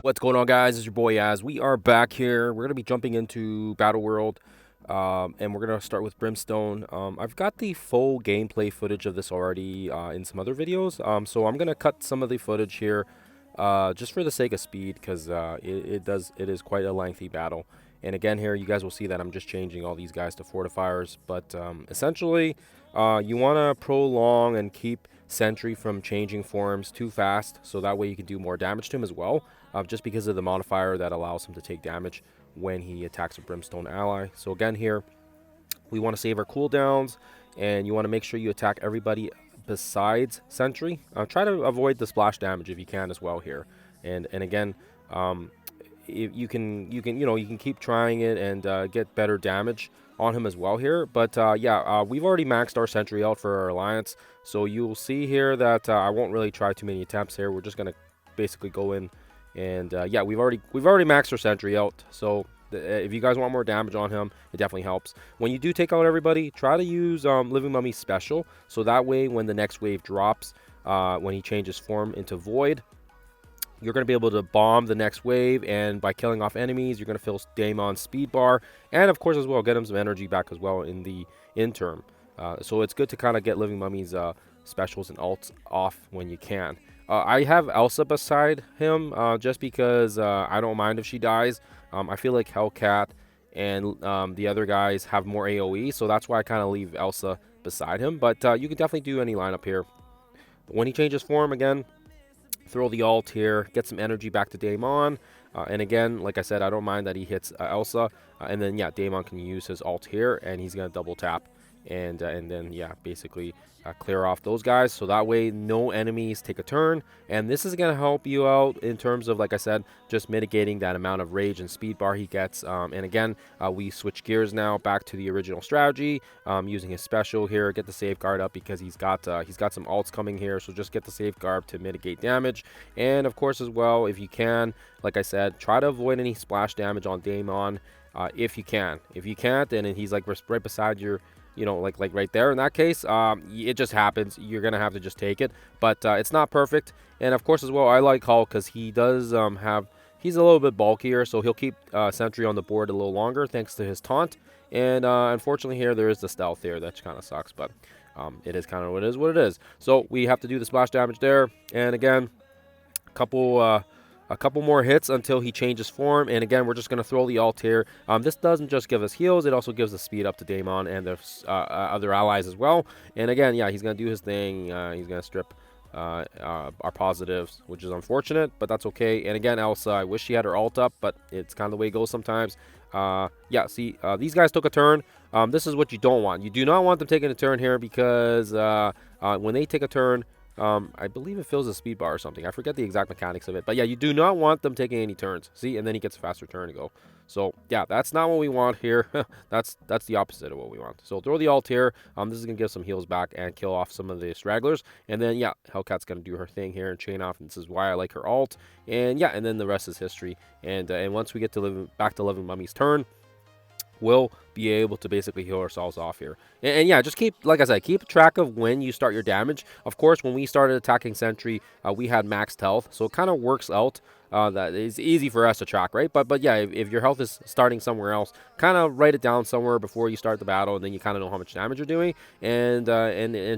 What's going on, guys? It's your boy Az. We are back here. We're gonna be jumping into BattleWorld, and we're gonna start with Brimstone. I've got the full gameplay footage of this already in some other videos. So I'm gonna cut some of the footage here, just for the sake of speed, because it is quite a lengthy battle. And again, here you guys will see that I'm just changing all these guys to fortifiers. But essentially, you want to prolong and keep Sentry from changing forms too fast, so that way you can do more damage to him as well, just because of the modifier that allows him to take damage when he attacks a Brimstone ally. So again, here we want to save our cooldowns, and you want to make sure you attack everybody besides Sentry. Try to avoid the splash damage if you can as well here. And again, if you can keep trying it and get better damage on him as well here. But we've already maxed our Sentry out for our alliance, so you'll see here that I won't really try too many attempts here. We're just gonna basically go in and we've already maxed our Sentry out. So if you guys want more damage on him, it definitely helps. When you do take out everybody, try to use Living Mummy Special, so that way when the next wave drops, when he changes form into Void, you're going to be able to bomb the next wave, and by killing off enemies, you're going to fill Daemon's speed bar, and of course as well get him some energy back as well in the interim. So it's good to kind of get Living Mummy's specials and ults off when you can. I have Elsa beside him just because I don't mind if she dies. I feel like Hellcat and the other guys have more AoE, so that's why I kind of leave Elsa beside him. But you can definitely do any lineup here. But when he changes form again, throw the ult here, get some energy back to Daemon, and again, like I said, I don't mind that he hits Elsa, and then Daemon can use his ult here, and he's gonna double tap, and then basically clear off those guys, so that way no enemies take a turn. And this is gonna help you out in terms of, like I said, just mitigating that amount of rage and speed bar he gets. And again, we switch gears now back to the original strategy, using his special here. Get the safeguard up because he's got some ults coming here, so just get the safeguard to mitigate damage. And of course as well, if you can, like I said, try to avoid any splash damage on Daemon if you can. If you can't, and he's like right beside your, like right there, in that case, it just happens. You're gonna have to just take it, but it's not perfect. And of course as well, I like Hulk because he does he's a little bit bulkier, so he'll keep Sentry on the board a little longer thanks to his taunt. And unfortunately here there is the stealth here, that kind of sucks, but it is kind of what it is. So we have to do the splash damage there, and again, a couple more hits until he changes form. And again, we're just going to throw the ult here. This doesn't just give us heals, it also gives the speed up to Daemon and the other allies as well. And again, he's going to do his thing. He's going to strip our positives, which is unfortunate, but that's okay. And again, Elsa, I wish she had her ult up, but it's kind of the way it goes sometimes. These guys took a turn. This is what you don't want. You do not want them taking a turn here, because when they take a turn, I believe it fills a speed bar or something. I forget the exact mechanics of it. But you do not want them taking any turns. See, and then he gets a faster turn to go. So that's not what we want here. that's the opposite of what we want. So throw the ult here. This is gonna give some heals back and kill off some of the stragglers. And then Hellcat's gonna do her thing here and chain off. And this is why I like her ult. And and then the rest is history. And once we get to back to Living Mummy's turn, we'll be able to basically heal ourselves off here. And just keep, like I said, keep track of when you start your damage. Of course, when we started attacking Sentry, we had maxed health, so it kind of works out. That is easy for us to track, right? But if your health is starting somewhere else, kind of write it down somewhere before you start the battle, and then you kind of know how much damage you're doing. And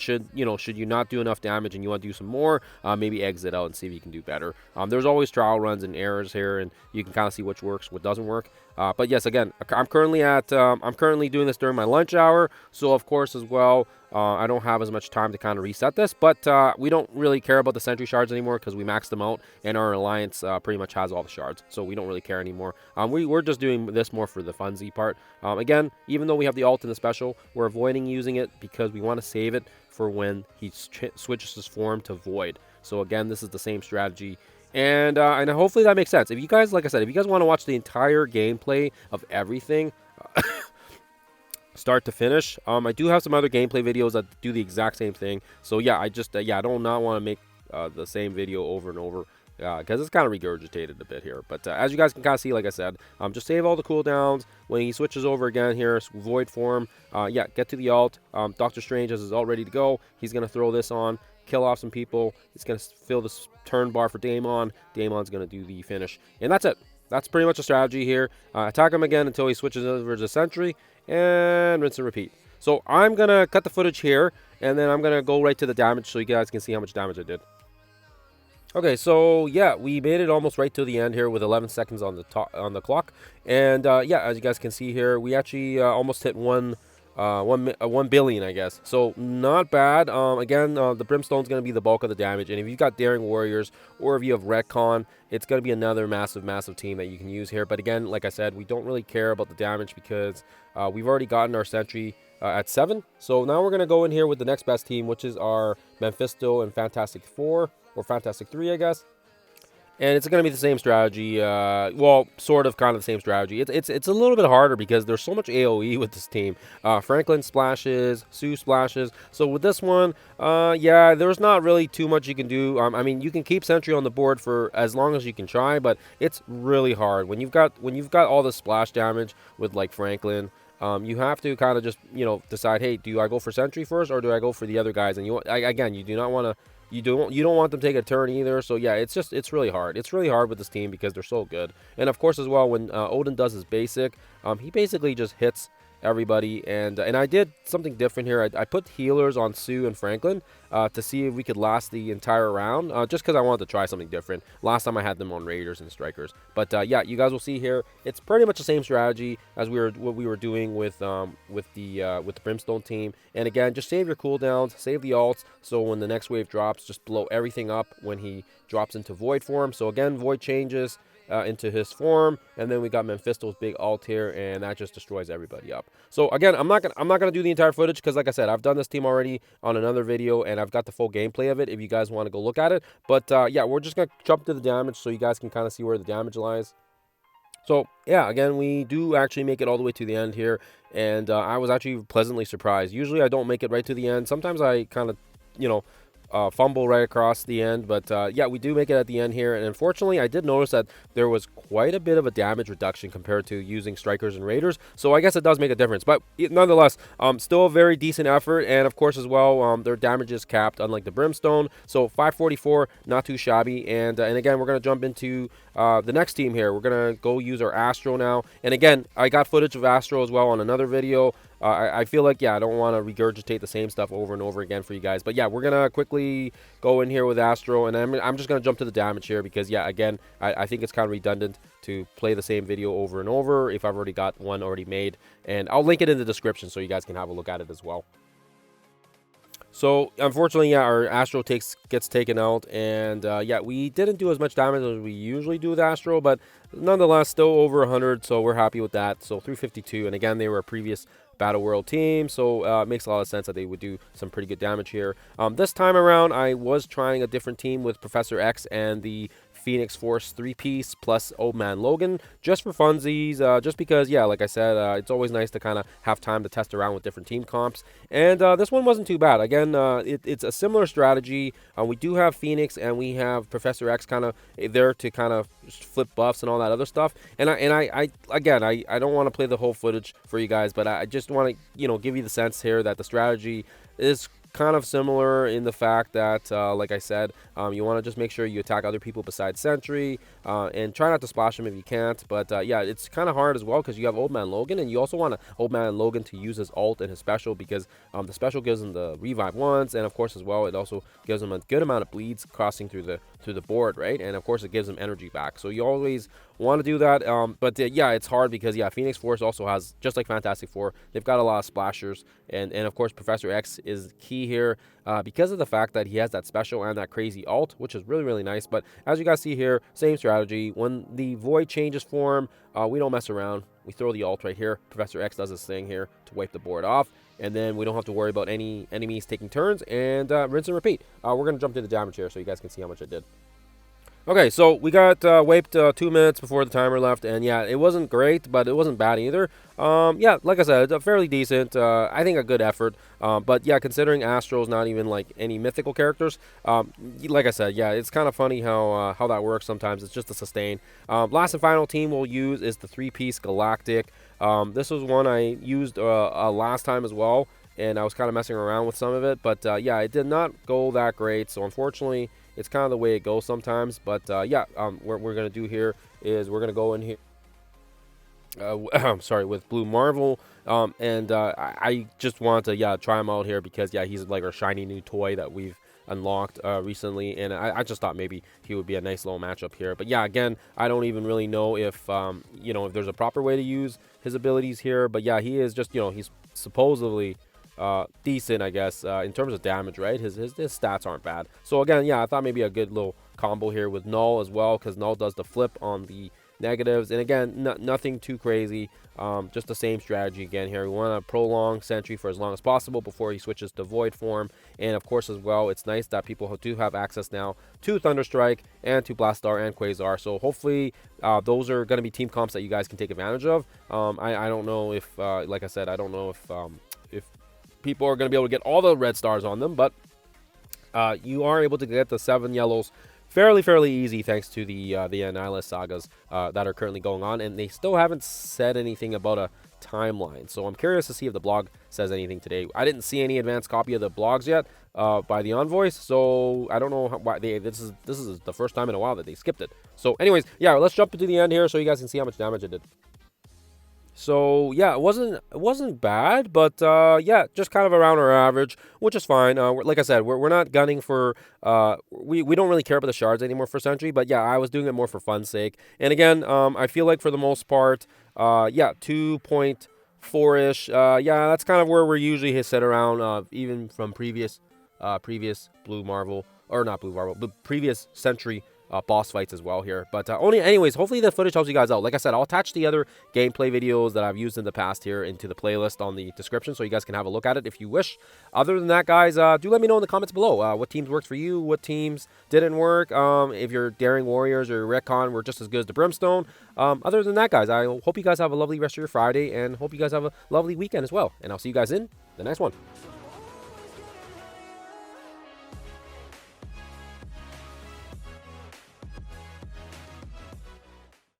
should you not do enough damage and you want to do some more, maybe exit out and see if you can do better. There's always trial runs and errors here, and you can kind of see which works, what doesn't work. But yes, again, I'm currently doing this during my lunch hour, so of course as well, I don't have as much time to kind of reset this, but we don't really care about the Sentry shards anymore because we maxed them out, and our alliance pretty much has all the shards, so we don't really care anymore. We're just doing this more for the funsy part. Again, even though we have the ult and the special, we're avoiding using it because we want to save it for when he switches his form to Void. So again, this is the same strategy. And hopefully that makes sense. If you guys, like I said, if you guys want to watch the entire gameplay of everything, start to finish, I do have some other gameplay videos that do the exact same thing. So I don't want to make the same video over and over. because it's kind of regurgitated a bit here. But as you guys can kind of see, like I said, just save all the cooldowns. When he switches over again here, void form, yeah, get to the ult. Doctor Strange has his ult ready to go. He's going to throw this on, kill off some people. He's going to fill this turn bar for Daemon. Daemon's going to do the finish, and that's it. That's pretty much a strategy here. Attack him again until he switches over to Sentry, and rinse and repeat. So I'm going to cut the footage here, and then I'm going to go right to the damage so you guys can see how much damage I did. Okay, so yeah, we made it almost right to the end here with 11 seconds on the clock, and yeah, as you guys can see here, we actually almost hit 1 billion, I guess. So not bad. Again, the Brimstone's going to be the bulk of the damage, and if you've got Daring Warriors or if you have Retcon, it's going to be another massive team that you can use here. But again, like I said, we don't really care about the damage because we've already gotten our Sentry at 7. So now we're going to go in here with the next best team, which is our Mephisto and Fantastic 4. Or Fantastic 3, I guess. And it's going to be the same strategy. Well, sort of kind of the same strategy. It's a little bit harder because there's so much AoE with this team. Franklin splashes, Sue splashes. So with this one, yeah, there's not really too much you can do. I mean, you can keep Sentry on the board for as long as you can try, but it's really hard. When you've got all the splash damage with like Franklin, you have to kind of just, you know, decide, hey, do I go for Sentry first or do I go for the other guys? And again, you do not want to. You don't want them to take a turn either. So yeah, it's really hard. It's really hard with this team because they're so good. And of course as well, when Odin does his basic, he basically just hits everybody. And I did something different here. I put healers on Sue and Franklin to see if we could last the entire round, just because I wanted to try something different. Last time I had them on Raiders and Strikers. But yeah, you guys will see here, it's pretty much the same strategy as what we were doing with the Brimstone team. And again, just save your cooldowns, save the ults, so when the next wave drops, just blow everything up when he drops into Void form. So again, Void changes into his form, and then we got Mephisto's big ult here, and that just destroys everybody up. So again, I'm not gonna do the entire footage because, like I said, I've done this team already on another video, and I've got the full gameplay of it if you guys want to go look at it. But yeah, we're just gonna jump to the damage so you guys can kind of see where the damage lies. So yeah, again, we do actually make it all the way to the end here, and I was actually pleasantly surprised. Usually I don't make it right to the end. Sometimes I kind of, you know, fumble right across the end, but yeah, we do make it at the end here. And unfortunately, I did notice that there was quite a bit of a damage reduction compared to using Strikers and Raiders, so I guess it does make a difference. But nonetheless, still a very decent effort. And of course as well, their damage is capped, unlike the Brimstone. So 544, not too shabby. And again, we're going to jump into the next team here. We're going to go use our Astro now. And again, I got footage of Astro as well on another video. I feel like, yeah, I don't want to regurgitate the same stuff over and over again for you guys. But yeah, we're going to quickly go in here with Astro. And I'm just going to jump to the damage here because, yeah, again, I think it's kind of redundant to play the same video over and over if I've already got one already made. And I'll link it in the description so you guys can have a look at it as well. So, unfortunately, yeah, our Astro gets taken out, and yeah, we didn't do as much damage as we usually do with Astro, but nonetheless, still over 100, so we're happy with that. So, 352, and again, they were a previous BattleWorld team, so it makes a lot of sense that they would do some pretty good damage here. This time around, I was trying a different team with Professor X and the Phoenix Force 3-piece plus Old Man Logan, just for funsies, just because, yeah, like I said, it's always nice to kind of have time to test around with different team comps. And this one wasn't too bad. Again, it's a similar strategy. We do have Phoenix and we have Professor X kind of there to kind of flip buffs and all that other stuff. And I don't want to play the whole footage for you guys, but I just want to, you know, give you the sense here that the strategy is kind of similar in the fact that, like I said, you want to just make sure you attack other people besides Sentry, and try not to splash them if you can't. But yeah, it's kind of hard as well because you have Old Man Logan, and you also want Old Man Logan to use his ult and his special because the special gives him the revive once, and of course as well, it also gives him a good amount of bleeds crossing through the board, right? And of course it gives him energy back. So you always want to do that. But yeah, it's hard because, yeah, Phoenix Force also has, just like Fantastic Four, they've got a lot of splashers, and of course Professor X is key here because of the fact that he has that special and that crazy ult, which is really nice. But as you guys see here, same strategy. When the Void changes form, we don't mess around. We throw the ult right here. Professor X does his thing here to wipe the board off, and then we don't have to worry about any enemies taking turns, and rinse and repeat. We're going to jump to the damage here so you guys can see how much I did. Okay, so we got wiped 2 minutes before the timer left, and yeah, it wasn't great, but it wasn't bad either. Yeah, like I said, it's a fairly decent, I think a good effort. But yeah, considering Astro's not even like any mythical characters, like I said, yeah, it's kind of funny how that works sometimes. It's just a sustain. Last and final team we'll use is the three-piece Galactic. This was one I used last time as well, and I was kind of messing around with some of it, but yeah, it did not go that great, so unfortunately it's kind of the way it goes sometimes. But yeah, what we're going to do here is we're going to go in here, I'm sorry, with Blue Marvel. And I just want to, yeah, try him out here because, yeah, he's like our shiny new toy that we've unlocked recently. And I just thought maybe he would be a nice little matchup here. But yeah, again, I don't even really know if, you know, if there's a proper way to use his abilities here. But yeah, he is just, you know, he's supposedly decent, I guess, in terms of damage, right? His stats aren't bad. So again, yeah, I thought maybe a good little combo here with Null as well, because Null does the flip on the negatives. And again, nothing too crazy, just the same strategy again here. We want to prolong Sentry for as long as possible before he switches to Void form. And of course as well, it's nice that people do have access now to Thunderstrike and to Blastar and Quasar. So hopefully those are going to be team comps that you guys can take advantage of. I don't know if, like I said, I don't know if people are going to be able to get all the red stars on them, but you are able to get the 7 yellows fairly easy thanks to the Annihilus sagas that are currently going on, and they still haven't said anything about a timeline. So I'm curious to see if the blog says anything today. I didn't see any advanced copy of the blogs yet by the envoys, so I don't know why this is the first time in a while that they skipped it. So anyways, yeah, let's jump into the end here so you guys can see how much damage it did. So yeah, it wasn't bad, but yeah, just kind of around our average, which is fine. Like I said, we're not gunning for we don't really care about the shards anymore for Sentry, but yeah, I was doing it more for fun's sake. And again, I feel like for the most part, yeah, 2.4-ish. Yeah, that's kind of where we're usually set around, even from previous Blue Marvel, or not Blue Marvel, but previous Sentry boss fights as well here. But anyways, hopefully the footage helps you guys out. Like I said, I'll attach the other gameplay videos that I've used in the past here into the playlist on the description, so you guys can have a look at it if you wish. Other than that, guys, do let me know in the comments below what teams worked for you, what teams didn't work, if your Daring Warriors or Retcon were just as good as the Brimstone. Other than that, guys, I hope you guys have a lovely rest of your Friday, and hope you guys have a lovely weekend as well. And I'll see you guys in the next one.